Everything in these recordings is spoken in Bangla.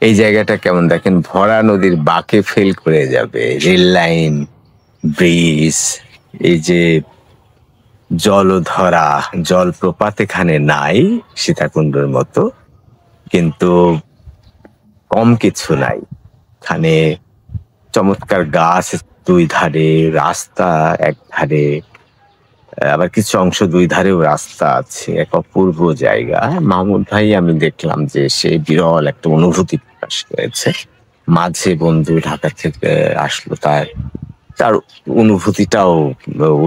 এই জায়গাটা কেমন দেখেন, ভরা নদীর বাঁকে ফেল করে যাবে, রেল লাইন, ব্রিজ, এই যে জলধরা জলপ্রপাত এখানে নাই সীতাকুণ্ডের মতো, কিন্তু কম কিছু নাই এখানে। চমৎকার গাছ দুই ধারে, রাস্তা এক ধারে, আবার কিছু অংশ দুই ধারেও রাস্তা আছে, এক অপূর্ব জায়গা। মাহমুদ ভাই আমি দেখলাম যে সে বিরল একটা অনুভূতি প্রকাশ করেছে। মাঝে বন্ধু ঢাকা থেকে আসলো, তার তার অনুভূতিটাও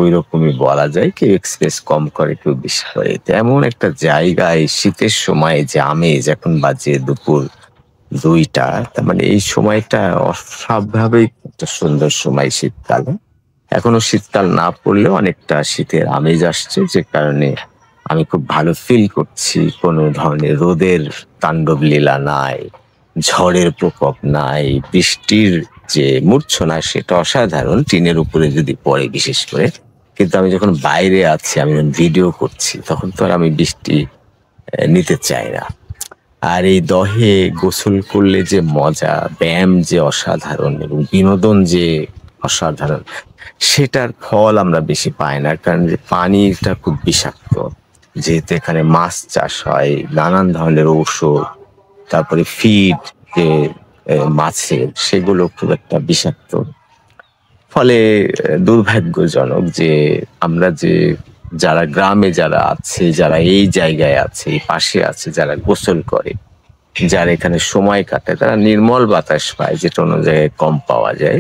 ওই রকমই বলা যায়। কেউ এক্সপ্রেস কম করে, কেউ বেশি করে। তো এমন একটা জায়গায় শীতের সময় যে আমেজ, এখন বাজে দুপুর 2টা, তার মানে এই সময়টা অস্বাভাবিক একটা সুন্দর সময় শীতকালে। এখনো শীতকাল না পড়লেও অনেকটা শীতের আমেজ আসছে, যে কারণে আমি খুব ভালো ফিল করছি। কোনো ধরনের রোদের তাণ্ডব লীলা নাই, ঝড়ের প্রকোপ নাই, বৃষ্টির যে মূর্ছনা সেটা অসাধারণ টিনের উপরে যদি পড়ে বিশেষ করে। কিন্তু আমি যখন বাইরে আছি, আমি ভিডিও করছি, তখন তো আর আমি বৃষ্টি নিতে চাই না। আর এই দহে গোসল করলে যে মজা, ব্যায়াম যে অসাধারণ এবং বিনোদন যে অসাধারণ, সেটার ফল আমরা বেশি পাই না। কারণ যে পানিটা খুব বিষাক্ত, যেহেতু এখানে মাছ চাষ হয়, নানান ধরনের ঔষধ, তারপরে ফিড যে মাছের, সেগুলো খুব একটা বিষাক্ত। ফলে দুর্ভাগ্যজনক যে আমরা যে যারা গ্রামে যারা আছে, যারা এই জায়গায় আছে, এই পাশে আছে, যারা গোসল করে, যারা এখানে সময় কাটায়, তারা নির্মল বাতাস পায়, যেটা অন্য জায়গায় কম পাওয়া যায়।